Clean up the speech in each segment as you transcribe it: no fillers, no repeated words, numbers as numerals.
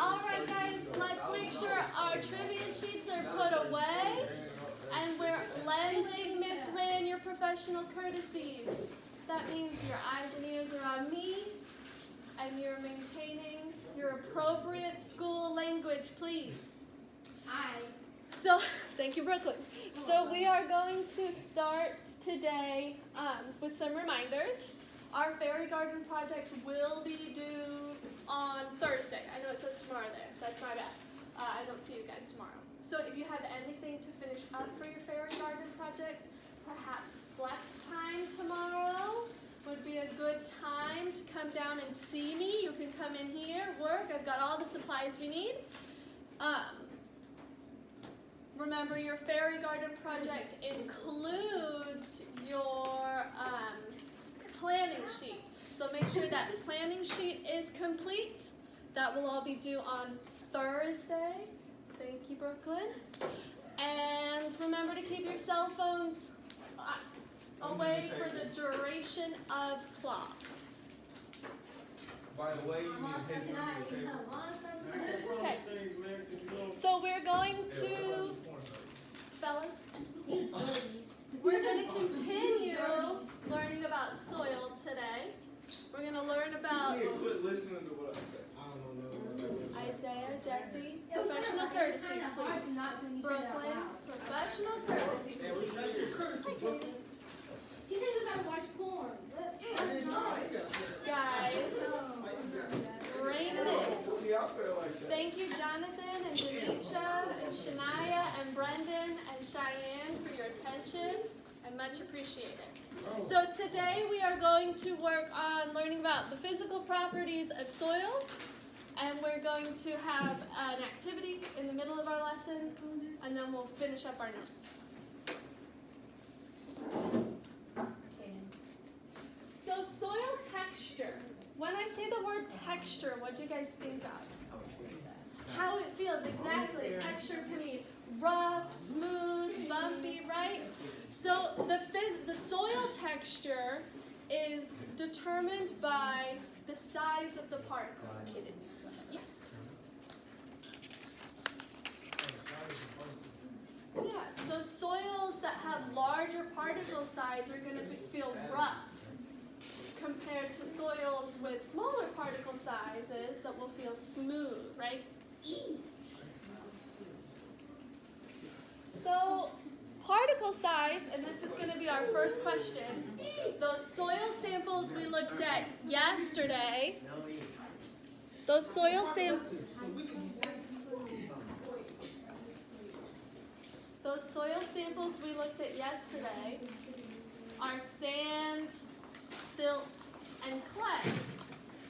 All right, guys, let's make sure our trivia sheets are put away, and we're lending Miss Ryan your professional courtesies. That means your eyes and ears are on me, and you're maintaining your appropriate school language, please. Hi. So, thank you, Brooklyn. So we are going to start today with some reminders. Our fairy garden project will be due on Thursday. I know it says tomorrow there. That's my bad. I don't see you guys tomorrow. So if you have anything to finish up for your fairy garden projects, perhaps flex time tomorrow would be a good time to come down and see me. You can come in here, work. I've got all the supplies we need. Remember, your fairy garden project includes your planning sheet. So make sure that planning sheet is complete. That will all be due on Thursday. Thank you, Brooklyn. And remember to keep your cell phones away for the duration of class. By the way, you need to hit me, Okay. So we're going to, fellas, we're going to continue learning about soil today. We're going to learn about quit listening to what I say. Isaiah, Jesse, professional courtesies, please. Brooklyn, professional courtesies. He said we gotta watch porn. Guys, rein it in. Thank you, Jonathan and Denisha and Shania and Brendan and Cheyenne for your attention. I much appreciate it. So today we are going to work on learning about the physical properties of soil, and we're going to have an activity in the middle of our lesson, and then we'll finish up our notes. So soil texture. When I say the word texture, what do you guys think of? How it feels, exactly. Texture can be rough, smooth, bumpy, right? So the soil texture is determined by the size of the particles. Yes. Yeah, so soils that have larger particle size are going to feel rough compared to soils with smaller particle sizes that will feel smooth, right? So particle size, and this is going to be our first question, those soil samples we looked at yesterday, those soil samples we looked at yesterday are sand, silt, and clay.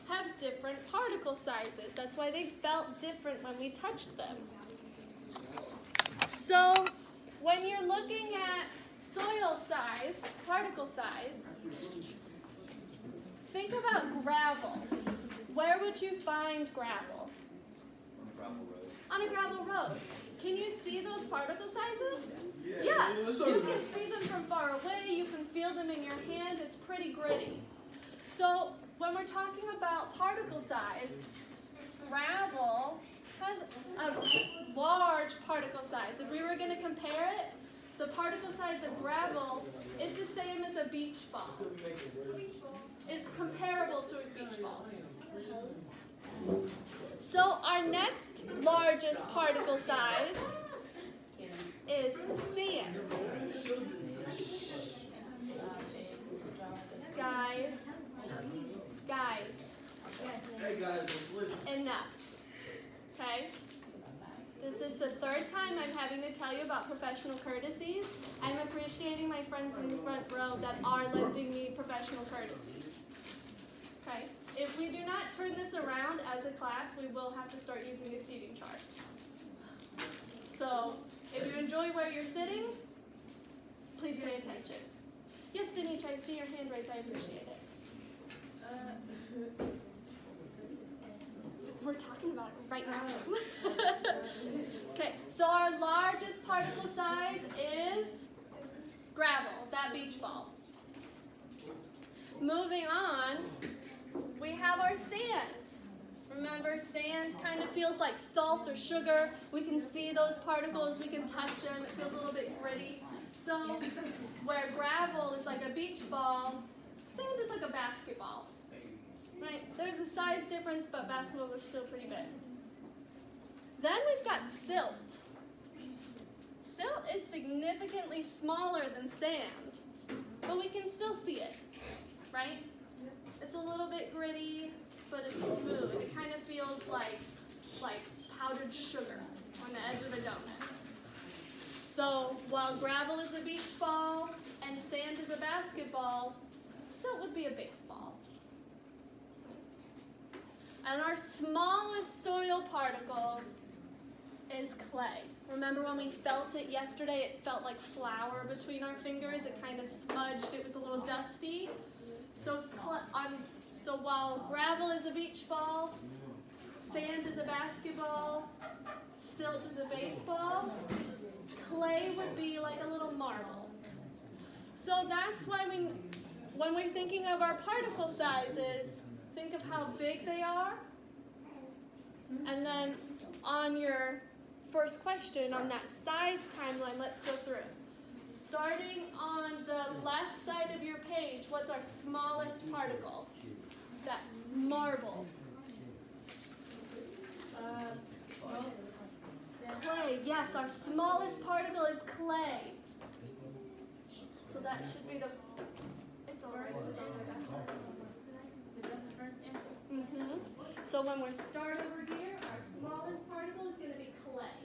Have different particle sizes. That's why they felt different when we touched them. So when you're looking at soil size, particle size, think about gravel. Where would you find gravel? On a gravel road. Can you see those particle sizes? Yeah. You can see them from far away. You can feel them in your hand. It's pretty gritty. So when we're talking about particle size, gravel has a large particle size. If we were going to compare it, the particle size of gravel is the same as a beach ball. It's comparable to a beach ball. So our next largest particle size is sand. Guys. Hey guys, listen. Enough. Okay? This is the third time I'm having to tell you about professional courtesies. I'm appreciating my friends in the front row that are lending me professional courtesies. Okay? If we do not turn this around as a class, we will have to start using a seating chart. So, if you enjoy where you're sitting, please pay attention. Yes, Denise, I see your hand raised. I appreciate it. We're talking about it right now. Okay, so our largest particle size is gravel, that beach ball. Moving on, we have our sand. Remember Remember, sand kind of feels like salt or sugar. We can see those particles, we can touch them, it feels a little bit gritty. So where gravel is like a beach ball, sand is like a basketball. Right? There's a size difference, but basketballs are still pretty big. Then we've got silt. Silt is significantly smaller than sand, but we can still see it, right? It's a little bit gritty, but it's smooth. It kind of feels like powdered sugar on the edge of a donut. So while gravel is a beach ball and sand is a basketball, silt would be a baseball. And our smallest soil particle is clay. Remember when we felt it yesterday, it felt like flour between our fingers. It kind of smudged, it was a little dusty. So while gravel is a beach ball, sand is a basketball, silt is a baseball, clay would be like a little marble. So that's why when we're thinking of our particle sizes, think of how big they are. And then on your first question, on that size timeline, let's go through. Starting on the left side of your page, what's our smallest particle? That marble. Clay, yes, our smallest particle is clay. So that should be the, it's all right. So when we start over here, our smallest particle is going to be clay.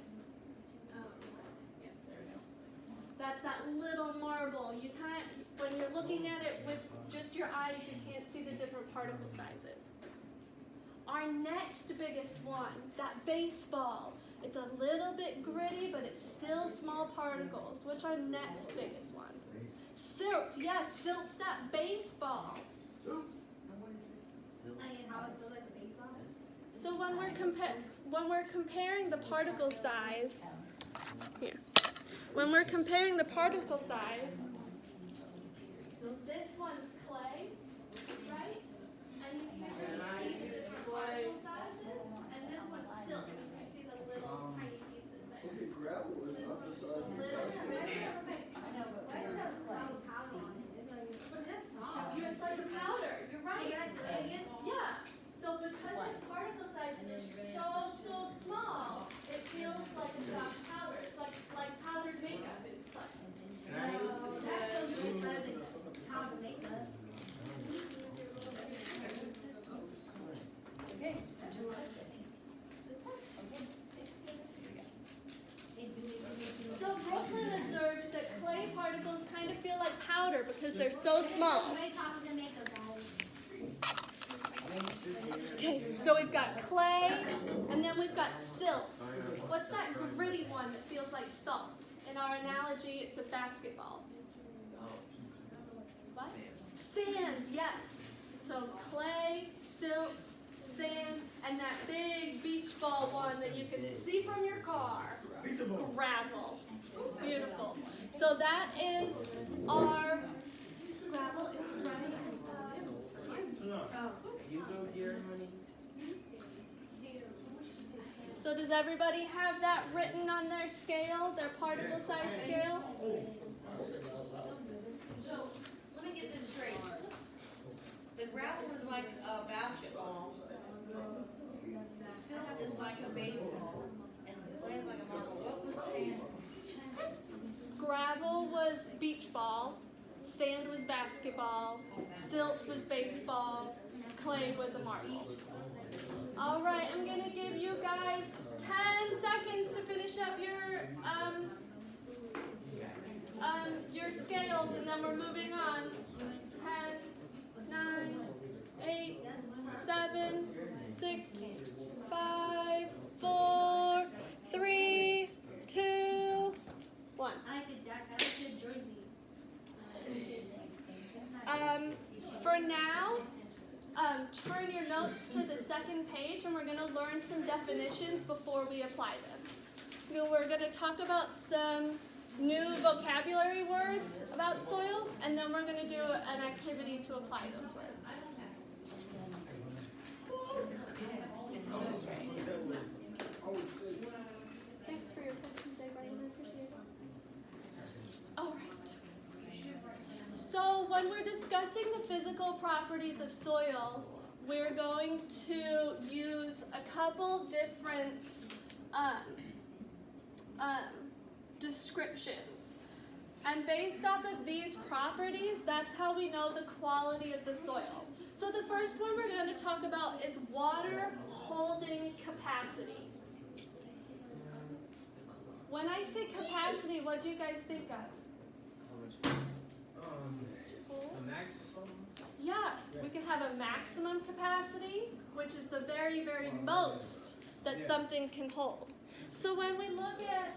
Yeah, there we go. That's that little marble. You can't, when you're looking at it with just your eyes, you can't see the different particle sizes. Our next biggest one, that baseball. It's a little bit gritty, but it's still small particles. What's our next biggest one? Silt, yes, silt's that baseball. So when we're comparing the particle size, here. When we're comparing the particle size, so this one's clay, right? And you can't really see the different particle sizes. And this one's silt. You see the little tiny pieces there. So this one's the little it's like a powder. You're right. Yeah. So because its particle sizes are so small, it feels like a soft powder. It's like powdered makeup is clay. That feels good better than powdered makeup. Okay. So Brooklyn observed that clay particles kind of feel like powder because they're so small. Okay, so we've got clay, and then we've got silt. What's that gritty one that feels like salt? In our analogy, it's a basketball. What? Sand, yes. So clay, silt, sand, and that big beach ball one that you can see from your car. Gravel. Beautiful. So that is our gravel. It's running. So does everybody have that written on their scale, their particle size scale? So, let me get this straight. The gravel is like a basketball, the silt is like a baseball, and the clay is like a marble. What was sand? Gravel was beach ball, sand was basketball, silt was baseball, clay was a marble. All right, I'm going to give you guys 10 seconds to finish up your scales, and then we're moving on. 10, 9, 8, 7, 6, 5, 4, 3, 2, 1. For now, turn your notes to the second page, and we're going to learn some definitions before we apply them. So we're going to talk about some new vocabulary words about soil, and then we're going to do an activity to apply those words. when we're discussing the physical properties of soil, we're going to use a couple different descriptions. And based off of these properties, that's how we know the quality of the soil. So the first one we're going to talk about is water holding capacity. When I say capacity, what do you guys think of? A max or something? Yeah, we can have a maximum capacity, which is the very, very most that something can hold. So when we look at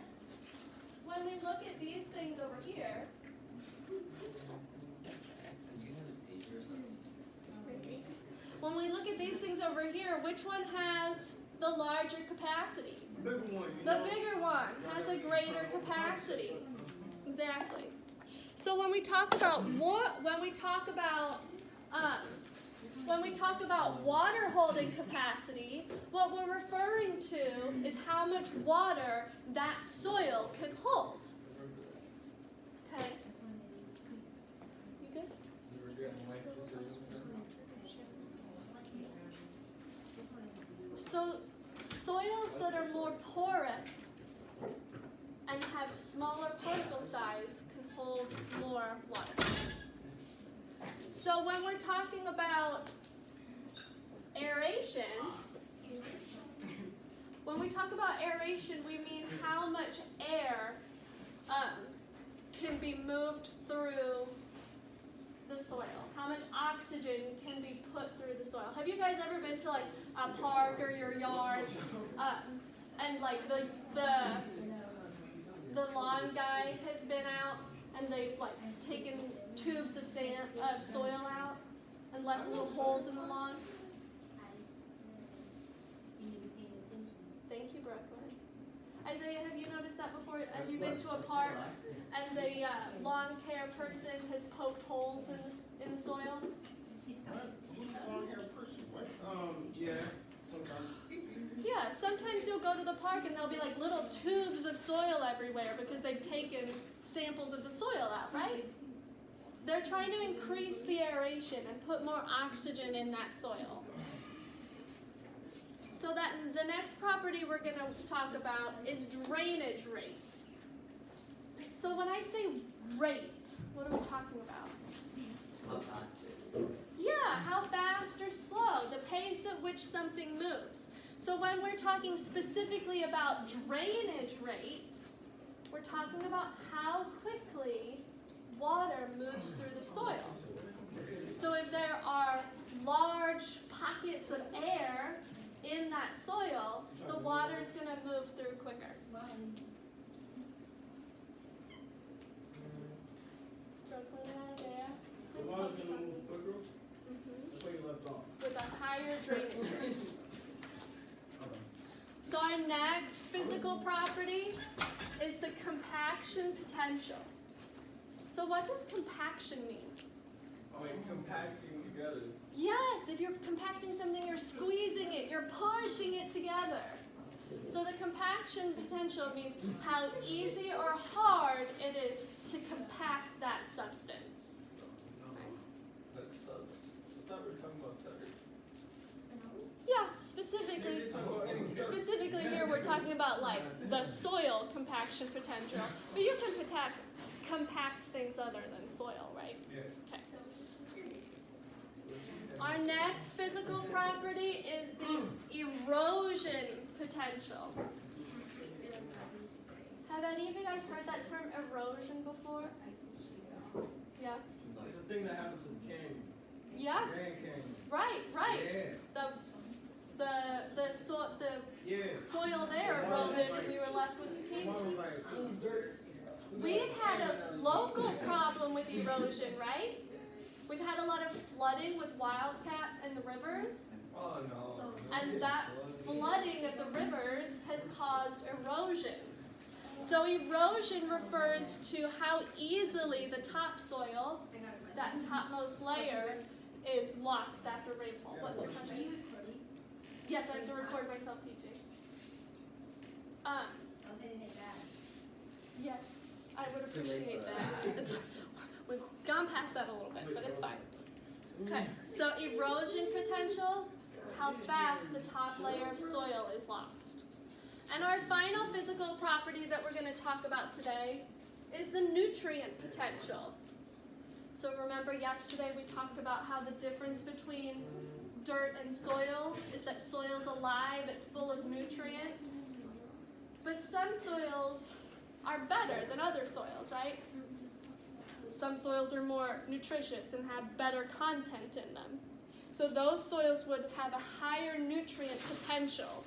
these things over here, which one has the larger capacity? The bigger one. The bigger one has a greater capacity. Exactly. So when we talk about water holding capacity, what we're referring to is how much water that soil can hold. Okay. You good? So soils that are more porous and have smaller particle size can hold more water. So when we're talking about aeration, we mean how much air can be moved through the soil. How much oxygen can be put through the soil. Have you guys ever been to like a park or your yard and like the lawn guy has been out and they've like taken tubes of soil out and left little holes in the lawn? Thank you, Brooklyn. Isaiah, have you noticed that before? Have you been to a park and the lawn care person has poked holes in the soil? Yeah, sometimes. Yeah, sometimes you'll go to the park and there'll be like little tubes of soil everywhere because they've taken samples of the soil out, right? They're trying to increase the aeration and put more oxygen in that soil. So that the next property we're going to talk about is drainage rate. So when I say rate, what are we talking about? How fast? Yeah, how fast or slow, the pace at which something moves. So when we're talking specifically about drainage rate, we're talking about how quickly water moves through the soil. So if there are large pockets of air in that soil, the water is going to move through quicker. Brooklyn and Isaiah. The water's gonna move quicker. That's where you left off. With a higher drainage rate. Okay. So our next physical property is the compaction potential. So what does compaction mean? Like compacting together. Yes, if you're compacting something, you're squeezing it, you're pushing it together. So the compaction potential means how easy or hard it is to compact that substance. That's I thought we were talking about that. Yeah, specifically here we're talking about like the soil compaction potential. But you can compact things other than soil, right? Yeah. Okay. Our next physical property is the erosion potential. Have any of you guys heard that term erosion before? Yeah? It's a thing that happened to the canyon. Yeah? Grand Canyon. Right. Yeah. The Yeah. soil there eroded and you were left with One pieces. was like, ooh, dirt. We've had a local problem with erosion, right? We've had a lot of flooding with wildcat in the rivers, Oh no. and that flooding of the rivers has caused erosion. So erosion refers to how easily the topsoil, that topmost layer, is lost after rainfall. What's your question? Yes, I have to record myself teaching. Yes, I would appreciate that. gone past that a little bit, but it's fine. Okay, so erosion potential is how fast the top layer of soil is lost. And our final physical property that we're going to talk about today is the nutrient potential. So remember yesterday we talked about how the difference between dirt and soil is that soil's alive, it's full of nutrients. But some soils are better than other soils, right? Some soils are more nutritious and have better content in them. So those soils would have a higher nutrient potential.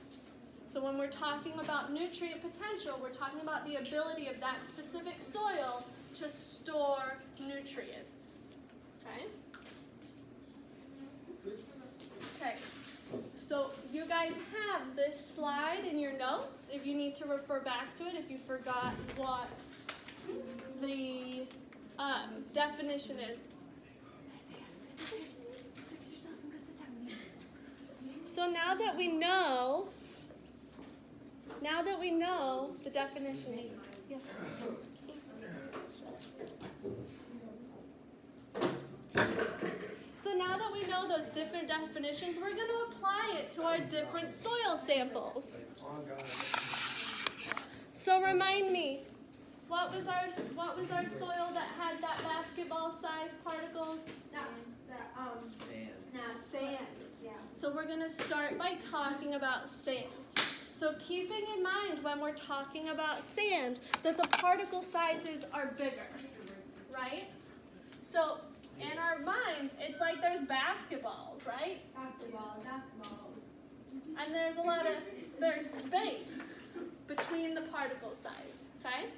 So when we're talking about nutrient potential, we're talking about the ability of that specific soil to store nutrients. Okay? Okay. So you guys have this slide in your notes if you need to refer back to it, if you forgot what the definition is. So now that we know the definition, yes. So now that we know those different definitions, we're going to apply it to our different soil samples. So remind me, what was our soil that had that basketball-sized particles? Sand. Yeah. So we're going to start by talking about sand. So keeping in mind when we're talking about sand that the particle sizes are bigger, right? So in our minds, it's like there's basketballs, right? Basketball. And there's space between the particle size, okay?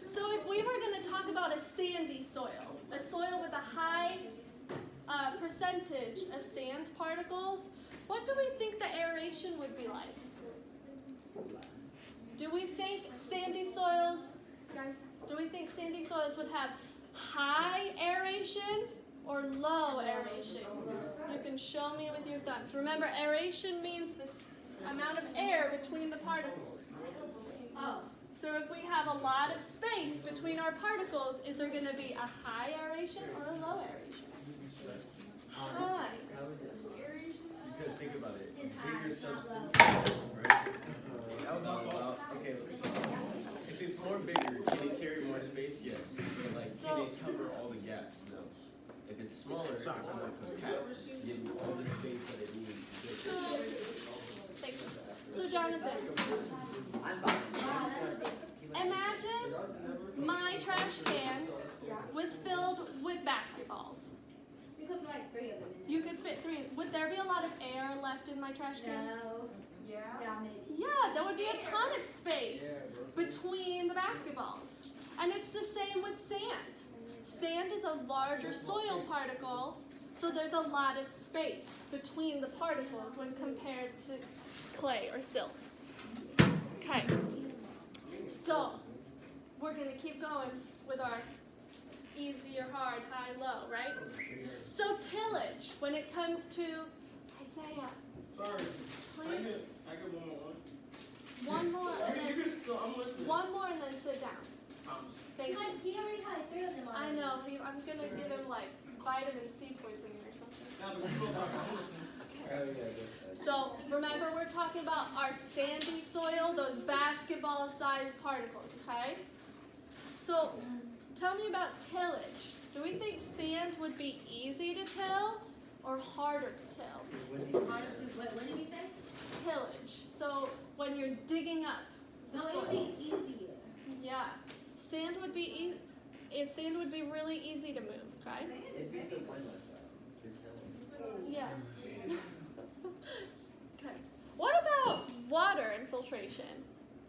So if we were going to talk about a sandy soil, a soil with a high percentage of sand particles, what do we think the aeration would be like? Do we think sandy soils, guys, would have high aeration or low aeration? You can show me with your thumbs. Remember, aeration means this amount of air between the particles. Oh. So if we have a lot of space between our particles, is there going to be a high aeration or a low aeration? High. Because think about it, It's bigger high, not substance, right? Okay, if it's more bigger, can it carry more space? Yes. But like, can it cover all the gaps? No. If it's smaller, it's more compact, getting all the space that it needs to get. So Jonathan, imagine my trash can was filled with basketballs. You could put like 3 of them in You could fit 3. Would there be a lot of air left in my trash there. can? No. Yeah, maybe. Yeah, there would be a ton of space between the basketballs. And it's the same with sand. Sand is a larger soil particle, so there's a lot of space between the particles when compared to clay or silt. Okay, so we're going to keep going with our easy or hard, high, low, right? So tillage, when it comes to Isaiah, Sorry. please, I get one more. one more, and You then can still, I'm listening. one more, and then sit down. Thank you. He already had 3 of them I already. know. I'm gonna give him like vitamin C poisoning or something. Now, but you go talk, I'm listening. So remember, we're talking about our sandy soil, those basketball-sized particles. Okay. So tell me about tillage. Do we think sand would be easy to till or harder to till? What did he say? Tillage. So when you're digging up the No, it soil. would be easier. Yeah. Sand would be sand would be really easy to move. Okay. It'd be so fun like that. Yeah. Okay. What about water infiltration?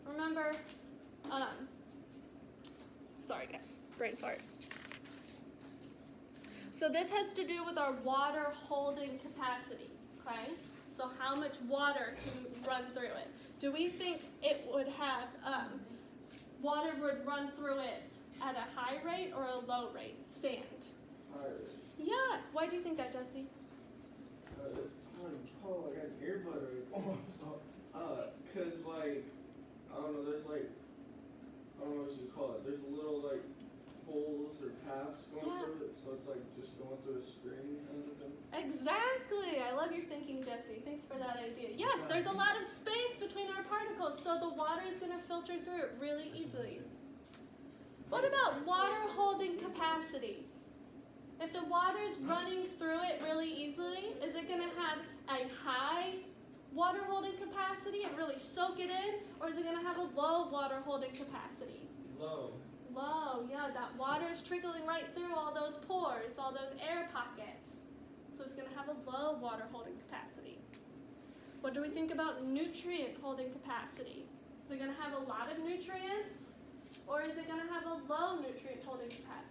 Remember, sorry guys, brain fart. So this has to do with our water holding capacity, okay? So how much water can run through it? Do we think it would have, water would run through it at a high rate or a low rate? Sand. Yeah. Why do you think that, Jesse? Oh, I got an earbud. Cause like, I don't know, there's like, I don't know what you call it. There's a little like holes or paths going through it, so it's like just going through a screen kind of thing. Exactly. I love your thinking, Jesse. Thanks for that idea. Yes, there's a lot of space between our particles, so the water is going to filter through it really easily. What about water holding capacity? If the water is running through it really easily, is it going to have a high water holding capacity and really soak it in, or is it going to have a low water holding capacity? Low. Low, yeah, that water is trickling right through all those pores, all those air pockets. So it's going to have a low water holding capacity. What do we think about nutrient holding capacity? Is it going to have a lot of nutrients, or is it going to have a low nutrient holding capacity?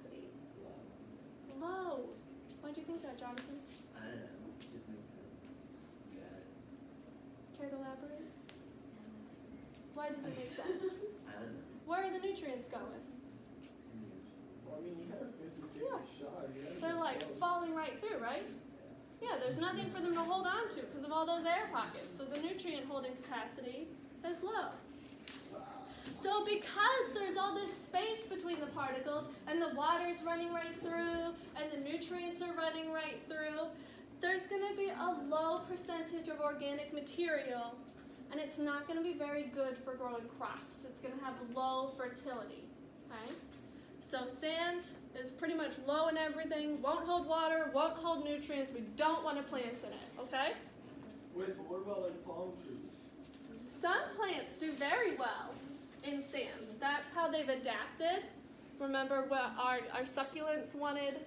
Low. Why do you think that, Jonathan? I don't know. It just makes sense. Got it. Care to elaborate? Why does it make sense? I don't know. Where are the nutrients going? Well, I mean, you had a 50-50 Yeah. shot. You had They're like falling right through, right? Yeah, there's nothing for them to hold on to because of all those air pockets. So the nutrient holding capacity is low. So because there's all this space between the particles and the water's running right through and the nutrients are running right through, there's going to be a low percentage of organic material, and it's not going to be very good for growing crops. It's going to have low fertility. Okay? So sand is pretty much low in everything, won't hold water, won't hold nutrients. We don't want to plant in it. Okay? Wait, but what about like palm trees? Some plants do very well in sand. That's how they've adapted. Remember what our succulents wanted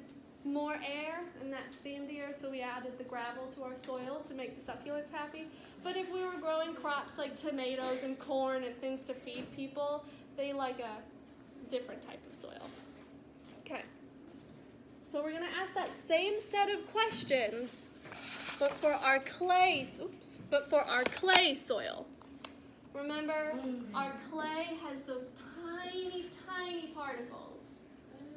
more air and that sandier, so we added the gravel to our soil to make the succulents happy. But if we were growing crops like tomatoes and corn and things to feed people, they like a different type of soil. Okay. So we're gonna ask that same set of questions, but for our clay soil. Remember, our clay has those tiny, tiny particles.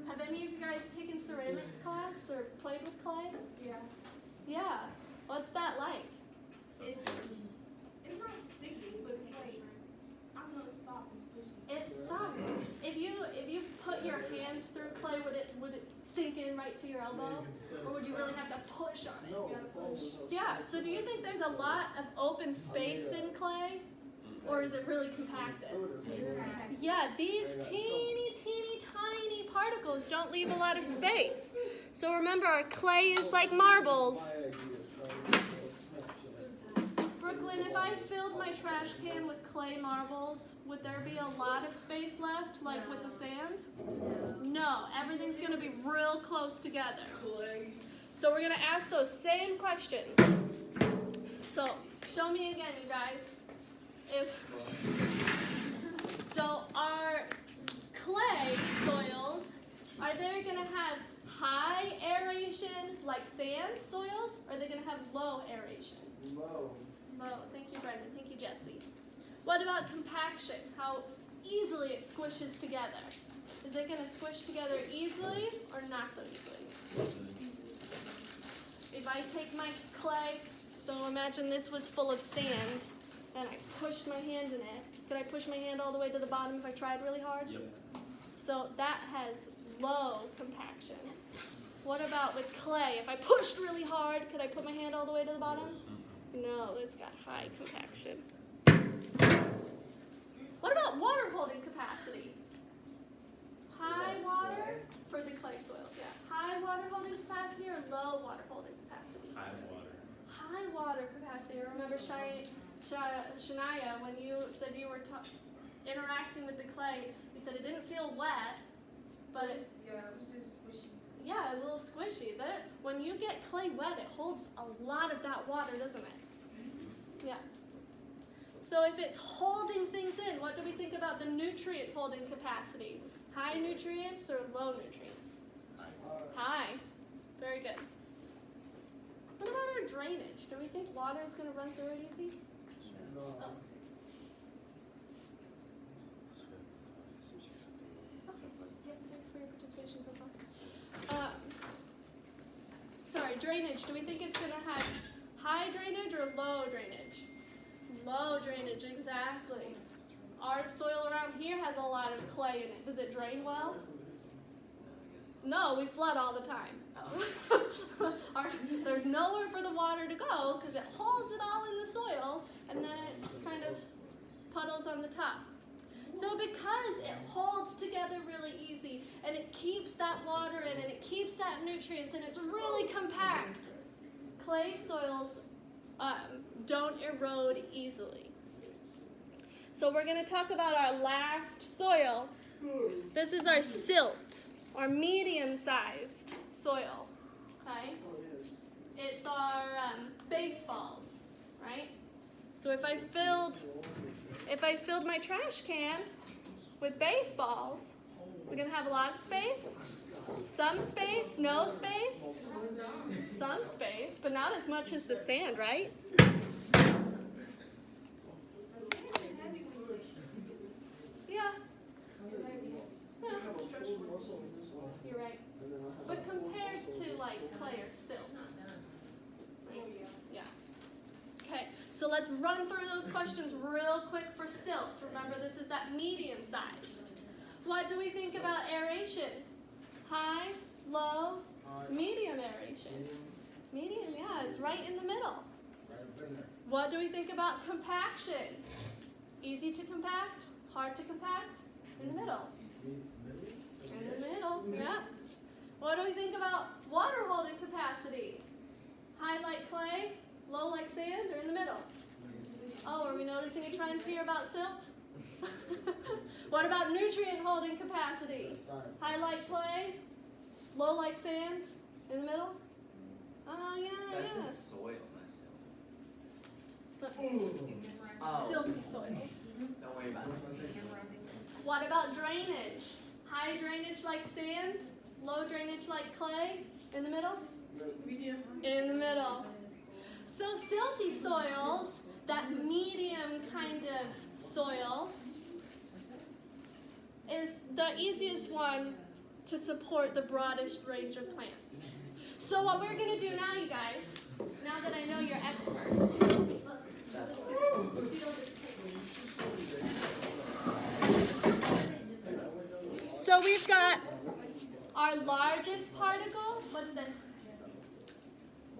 Have any of you guys taken ceramics class or played with clay? Yeah. Yeah. What's that like? It's not sticky, but it's like, I don't know, it's soft and squishy. It's soft. If you put your hand through clay, would it sink in right to your elbow? Or would you really have to push on it? No. Yeah, so do you think there's a lot of open space in clay? Or is it really compacted? Yeah, these teeny, teeny, tiny particles don't leave a lot of space. So remember, our clay is like marbles. Brooklyn, if I filled my trash can with clay marbles, would there be a lot of space left, like with the sand? No, everything's going to be real close together. So we're going to ask those same questions. So show me again, you guys. So our clay soils, are they going to have high aeration like sand soils, or are they going to have low aeration? Low. Low. Thank you, Brendan. Thank you, Jesse. What about compaction? How easily it squishes together? Is it going to squish together easily or not so easily? If I take my clay, so imagine this was full of sand, and I pushed my hand in it. Could I push my hand all the way to the bottom if I tried really hard? Yep. So that has low compaction. What about with clay? If I pushed really hard, could I put my hand all the way to the bottom? No, it's got high compaction. What about water holding capacity? High water for the clay soils, yeah. High water holding capacity or low water holding capacity? High water. High water capacity. Remember Shania, when you said you were interacting with the clay, you said it didn't feel wet, but it was just squishy. yeah, a little squishy. When you get clay wet, it holds a lot of that water, doesn't it? Yeah. So if it's holding things in, what do we think about the nutrient holding capacity? High nutrients or low nutrients? High. Very good. What about our drainage? Do we think water is going to run through it easy? No. Oh. Yeah, thanks for your participation so far. Sorry, drainage. Do we think it's going to have high drainage or low drainage? Low drainage, exactly. Our soil around here has a lot of clay in it. Does it drain well? No, we flood all the time. There's nowhere for the water to go because it holds it all in the soil and then it kind of puddles on the top. So because it holds together really easy and it keeps that water in and it keeps that nutrients and it's really compact, clay soils don't erode easily. So we're going to talk about our last soil. This is our silt, our medium-sized soil, okay? It's our baseballs, right? So if I filled my trash can with baseballs, is it going to have a lot of space? Some space? No space? Some space, but not as much as the sand, right? Yeah. You're right. But compared to like clay or silt. Right? Yeah. Okay, so let's run through those questions real quick for silt. Remember, this is that medium sized. What do we think about aeration? High, low, medium aeration. Medium, yeah, it's right in the middle. What do we think about compaction? Easy to compact, hard to compact? In the middle. In the middle, yeah. What do we think about water holding capacity? High like clay, low like sand, or in the middle? Oh, are we noticing a trend here about silt? What about nutrient holding capacity? High like clay, low like sand, in the middle? Oh, yeah, That's yeah. the soil, not silt. Oh, Silty soils. don't worry about it. What about drainage? High drainage like sand, low drainage like clay, in the middle? Medium. In the middle. So silty soils, that medium kind of soil, is the easiest one to support the broadest range of plants. So what we're going to do now, you guys, now that I know you're experts, so we've got our largest particle. What's this?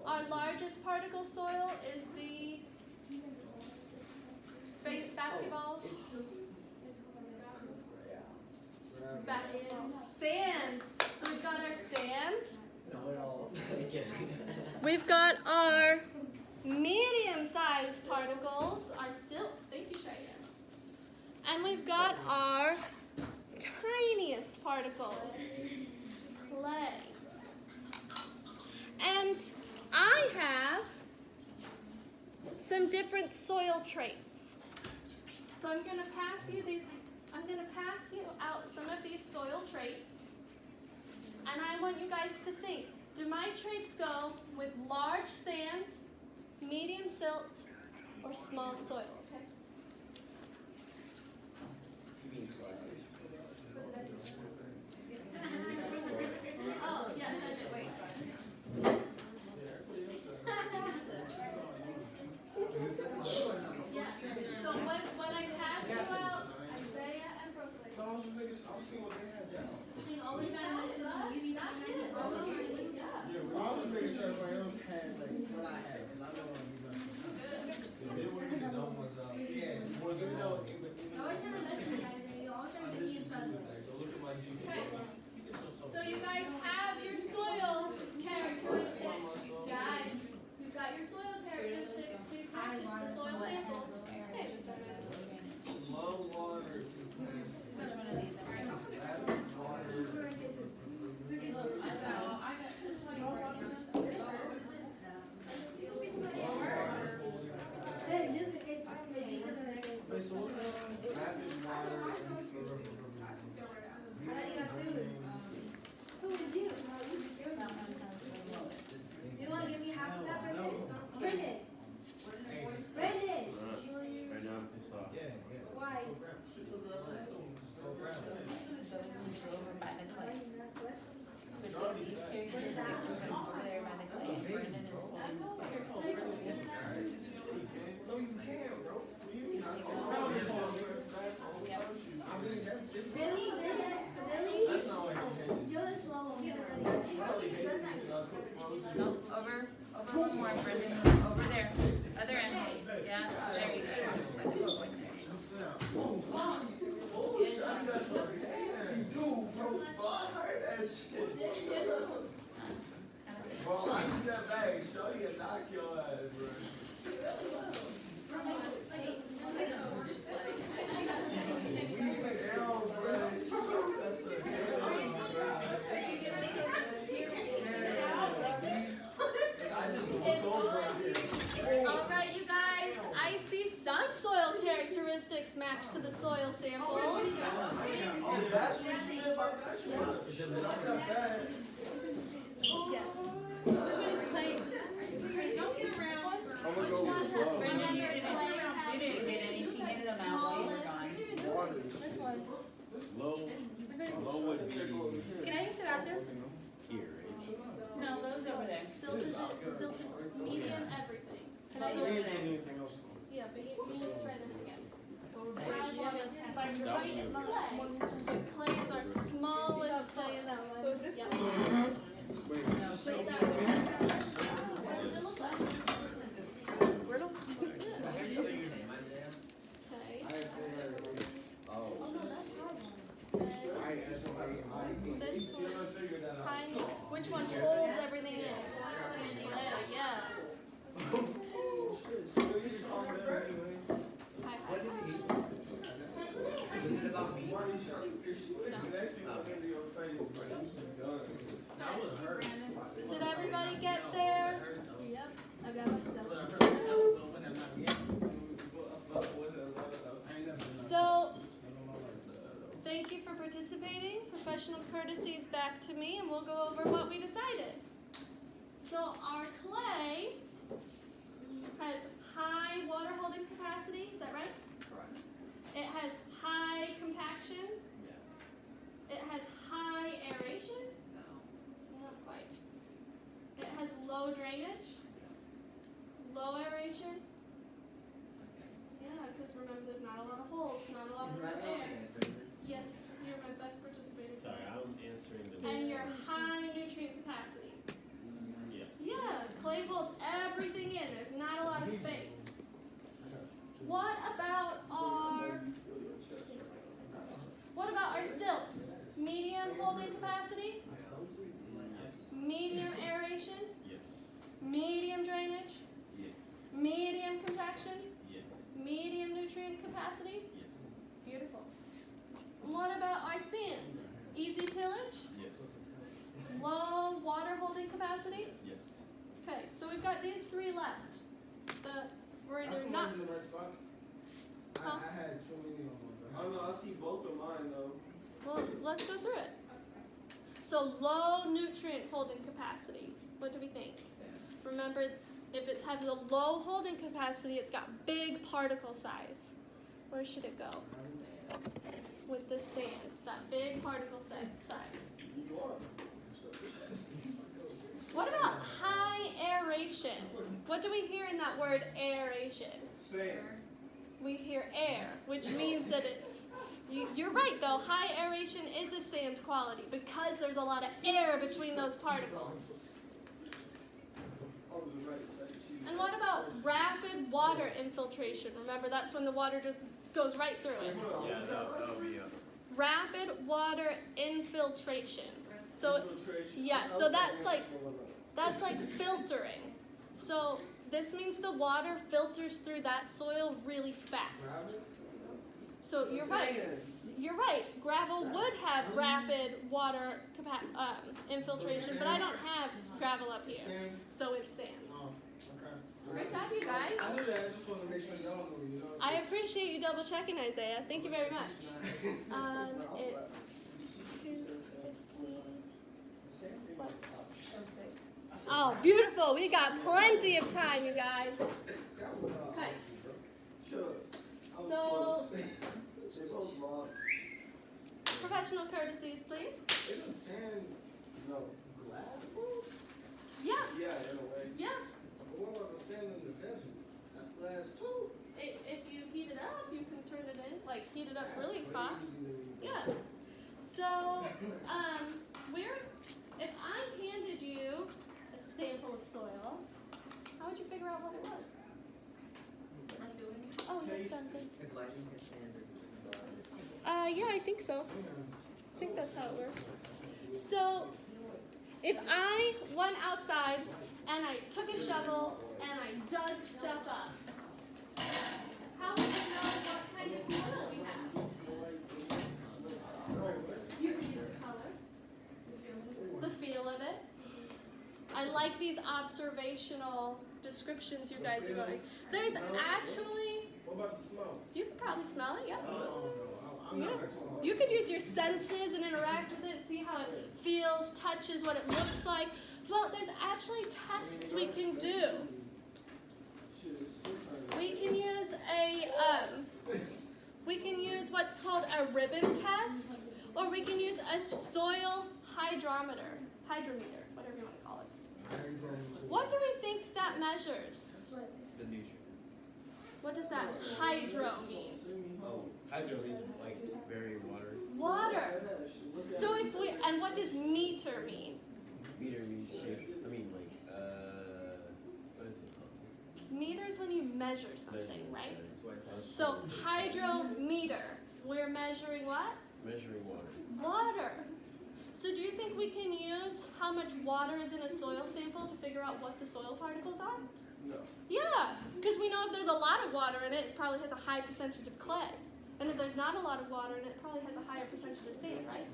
Our largest particle soil is the basketballs. Basketballs. Sand. So we've got our sand. No, at all. We've got our medium-sized particles, our silt. Thank you, Cheyenne. And we've got our tiniest particles, clay. And I have some different soil traits. So I'm going to pass you out some of these soil traits. And I want you guys to think, do my traits go with large sand, medium silt, or small soil? Okay? You mean soil. Oh, yes, I did. Wait. Yeah. So when I pass you out Isaiah and Brooklyn, I was seeing what they had down. I was just making sure everybody else had like what I had, because I don't want to be left. They were the dumb ones out. Yeah, more than So look at my Okay. So you guys have your soil characteristics. Guys, you've got your soil characteristics. Please match it to the soil sample. Okay, just start with low water. You want to give me half of that, Brendan? Brendan! Right now I'm pissed off. Why? No, you can't, bro. I mean, that's different. Billy? That's not what I intended. You're slow. that bag. Show you knock your ass, bro. All right, you guys, I see some soil characteristics match to the soil samples. Oh, that's what you meant by that one. Not that bad. Yes. Which one is clay? Don't get around. I'm gonna Which go one with has Brenda, clay? you didn't get around. You didn't get any. She handed them out while you were gone. This one. Low would be Can I use the bathroom? here, right? No, those over there. Silt is medium everything. Can I Those use over it? there. Anything else? Yeah, but you need to try this again. Groundwater test. You're right, it's clay. But clay is our smallest soil. So is this Wait, No, What so- does it look like? Okay. I asked somebody, Oh no, that's hard. I asked somebody, This one, tiny. Which one holds everything in? Yeah. Hi, hi. Was it about me? Did everybody get there? Yep, I got my stuff. So, thank you for participating. Professional courtesy is back to me, and we'll go over what we decided. So, our clay has high water holding capacity, is that right? Correct. It has high compaction. Yeah. It has high aeration. No. Not quite. It has low drainage. Low aeration. Yeah, because remember there's not a lot of holes, not a lot of room air. Yes, you're my best participator. Sorry, I'm answering the. And your high nutrient capacity. Yeah. Yeah, clay holds everything in. There's not a lot of space. What about our silt? Medium holding capacity? Medium aeration? Yes. Medium drainage? Yes. Medium compaction? Yes. Medium nutrient capacity? Yes. Beautiful. And what about our sand? Easy tillage? Yes. Low water holding capacity? Yes. Okay, so we've got these three left. We're either not. in the right spot. Huh? I had too many on I don't know, I see both of mine though. Well, let's go through it. So low nutrient holding capacity. What do we think? Remember, if it has a low holding capacity, it's got big particle size. Where should it go? With the sand. It's got big particle size. What about high aeration? What do we hear in that word aeration? Sand. We hear air, which means that it's, you're right though, high aeration is a sand quality because there's a lot of air between those particles. And what about rapid water infiltration? Remember, that's when the water just goes right through it. Yeah, that'll be up. Rapid water infiltration. So, yeah, so that's like filtering. So this means the water filters through that soil really fast. So you're right. You're right. Gravel would have rapid water infiltration, but I don't have gravel up here. Sand? So it's sand. Oh, okay. Great job, you guys. I knew that. I just wanted to make sure y'all knew. You know. I appreciate you double checking, Isaiah. Thank you very much. It's 2:15. What? Oh, beautiful. We got plenty of time, you guys. Okay. So, professional courtesies, please. Isn't sand, glass, bro? Yeah, Yeah, in a way. yeah. But what about the sand in the desert? That's glass too. If you heat it up, you can turn it in, like heat it up really Way fast. easier than- Yeah. So, if I handed you a sample of soil, how would you figure out what it was? Oh, yes, done. If lightning hits sand, does it Yeah, I think so. I think that's how it works. So, if I went outside and I took a shovel and I dug stuff up. How would you know what kind of soil we have? You could use the color, the feel of it. I like these observational descriptions you guys are going. There's actually, What about the smell? you could probably smell it, yeah. I'm not very smart. You could use your senses and interact with it, see how it feels, touches, what it looks like. Well, there's actually tests we can do. We can use what's called a ribbon test, or we can use a soil hydrometer, whatever you want to call it. What do we think that measures? The nutrient. What does that hydro mean? Oh, hydro means like very water. Water. So and what does meter mean? Meter means shape. I mean like what is it called? Meter's when you measure something, right? That's So hydrometer, we're measuring what? measuring water. Water. So do you think we can use how much water is in a soil sample to figure out what the soil particles are? No. Yeah, because we know if there's a lot of water in it, it probably has a high percentage of clay. And if there's not a lot of water in it, it probably has a higher percentage of sand, right?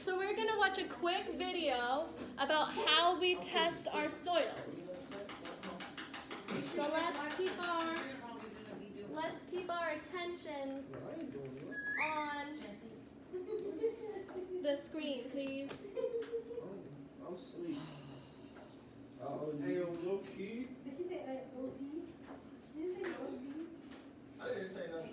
So we're going to watch a quick video about how we test our soils. So let's keep our attentions on the screen, please. I'm asleep. Hey, yo, low key. I didn't say nothing.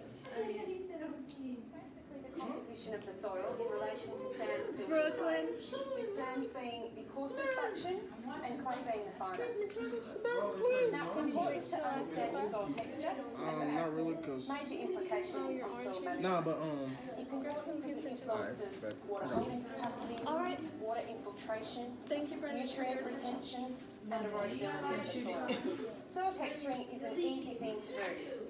The composition of the soil in relation to sand silting. Brooklyn. Sand being the coarsest fraction and clay being the finest. Now it's important to understand your soil texture as it Not has really, some 'cause- major implications on soil management. Nah, but It's important because it influences Alright, water I got you. holding capacity, All right. water infiltration, Thank you, Brenda. nutrient retention, and erodibility of the soil. Soil texturing is an easy thing to do.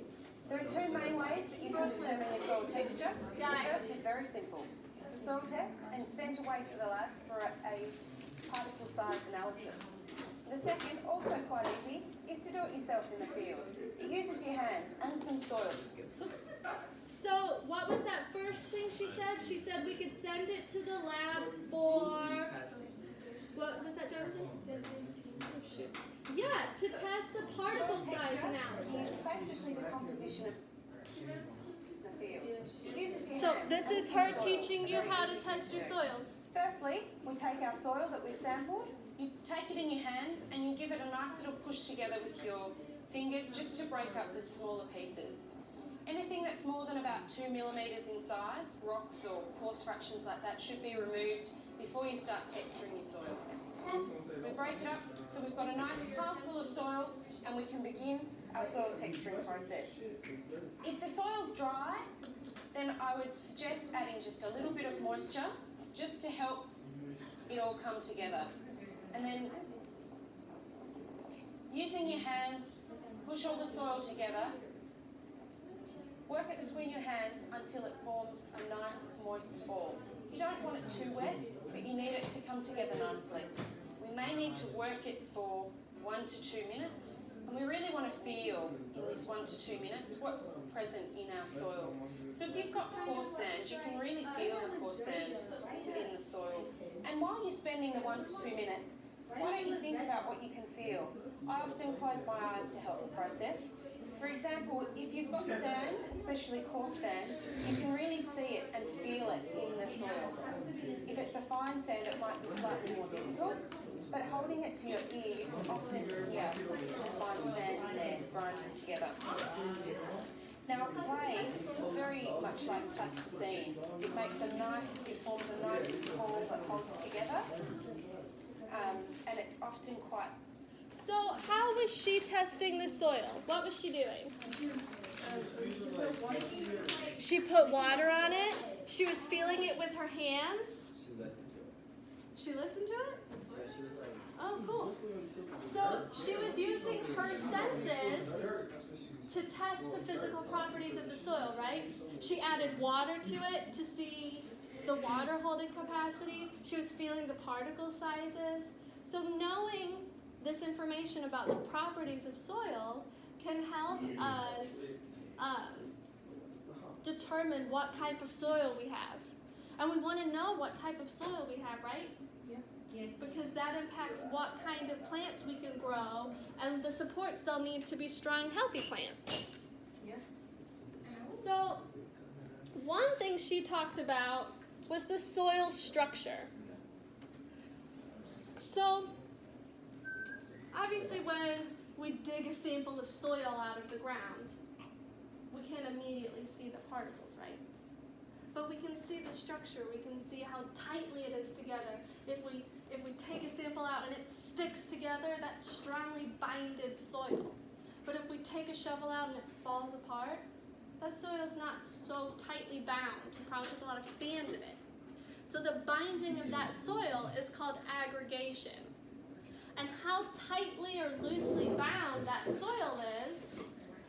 There are two main ways that you can determine your soil texture. The first is very simple. It's a soil test and sent away to the lab for a particle size analysis. The second, also quite easy, is to do it yourself in the field. It uses your hands and some soil. So what was that first thing she said? She said we could send it to the lab for, what was that, Jonathan? Yeah, to test the particle size analysis. It's basically the composition of the field. It uses your So hands this and is some her soil. teaching you how to test your soils. Firstly, we take our soil that we've sampled, you take it in your hands and you give it a nice little push together with your fingers just to break up the smaller pieces. Anything that's more than about 2 millimeters in size, rocks or coarse fractions like that, should be removed before you start texturing your soil. So we break it up so we've got a nice palm full of soil and we can begin our soil texturing process. If the soil's dry, then I would suggest adding just a little bit of moisture just to help it all come together. And then using your hands, push all the soil together, work it between your hands until it forms a nice moist ball. You don't want it too wet, but you need it to come together nicely. We may need to work it for 1 to 2 minutes, and we really want to feel in this 1 to 2 minutes what's present in our soil. So if you've got coarse sand, you can really feel the coarse sand within the soil. And while you're spending the 1 to 2 minutes, why don't you think about what you can feel? I often close my eyes to help the process. For example, if you've got sand, especially coarse sand, you can really see it and feel it in the soil. If it's a fine sand, it might be slightly more difficult, but holding it to your ear, you can often hear the fine sand in there grinding together. Now clay is very much like plasticine. It forms a nice ball that holds together, and it's often quite. So how was she testing the soil? What was she doing? She put water on it. She was feeling it with her hands. She listened to it. She listened to it? Yeah, she was like, Oh, cool. So she was using her senses to test the physical properties of the soil, right? She added water to it to see the water holding capacity. She was feeling the particle sizes. So knowing this information about the properties of soil can help us determine what type of soil we have. And we want to know what type of soil we have, right? Yes. Because that impacts what kind of plants we can grow and the supports they'll need to be strong, healthy plants. Yeah. So, one thing she talked about was the soil structure. So, obviously when we dig a sample of soil out of the ground, we can't immediately see the particles, right? But we can see the structure, we can see how tightly it is together. If we take a sample out and it sticks together, that's strongly binded soil. But if we take a shovel out and it falls apart, that soil is not so tightly bound. It probably has a lot of sand in it. So the binding of that soil is called aggregation. And how tightly or loosely bound that soil is,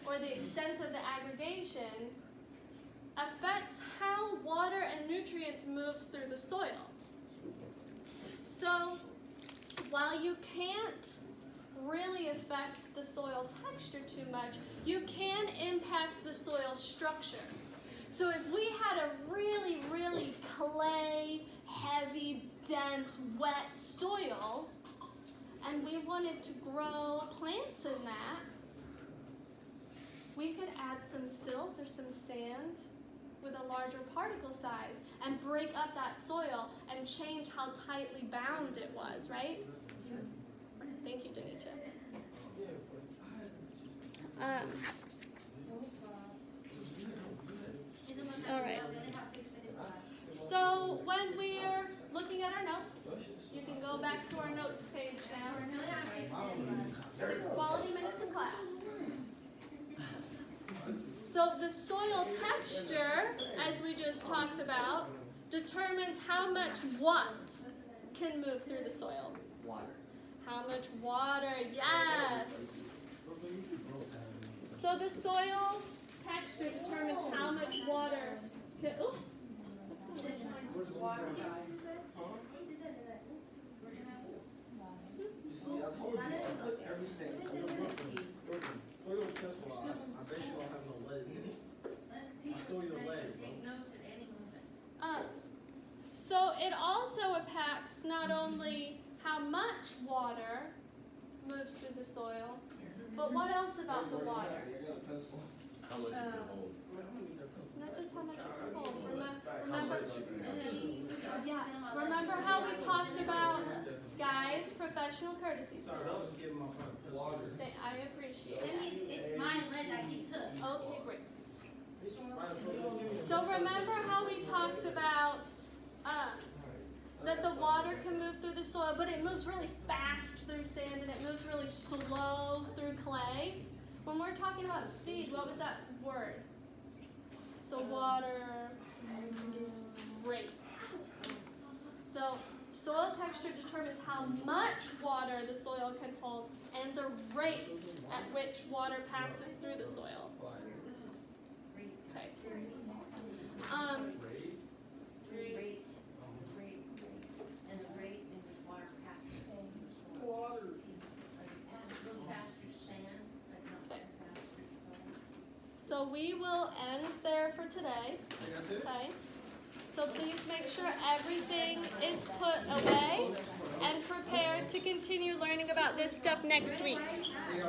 or the extent of the aggregation, affects how water and nutrients move through the soil. So, while you can't really affect the soil texture too much, you can impact the soil structure. So if we had a really, really clay, heavy, dense, wet soil, and we wanted to grow plants in that, we could add some silt or some sand with a larger particle size and break up that soil and change how tightly bound it was, right? Thank you, Danica. All right. So when we're looking at our notes, you can go back to our notes page now. 6 quality minutes in class. So the soil texture, as we just talked about, determines how much what can move through the soil. Water. How much water, yes. So the soil texture determines how much water can, oops. Water, guys. I told you, I put everything in your Brooklyn. Throw your pencil out. I bet you don't have no lead in it. I stole your lead, bro. Take notes at any moment. So it also impacts not only how much water moves through the soil, but what else about the water? How much you can hold. Not just how much it can hold. How Remember, much you can hold. yeah. Remember how we talked about, guys, professional courtesy. Sorry, I was just giving my friend a pencil. I appreciate And it. it's my lead that he took. Okay, great. So remember how we talked about that the water can move through the soil, but it moves really fast through sand and it moves really slow through clay? When we're talking about speed, what was that word? The water rate. So soil texture determines how much water the soil can hold and the rate at which water passes through the soil. This is great. Okay. Rate. And the rate in which water passes. Water. A little faster sand, but not so fast through clay. So we will end there for today. That's it? Okay. So please make sure everything is put away and prepared to continue learning about this stuff next week. Hey,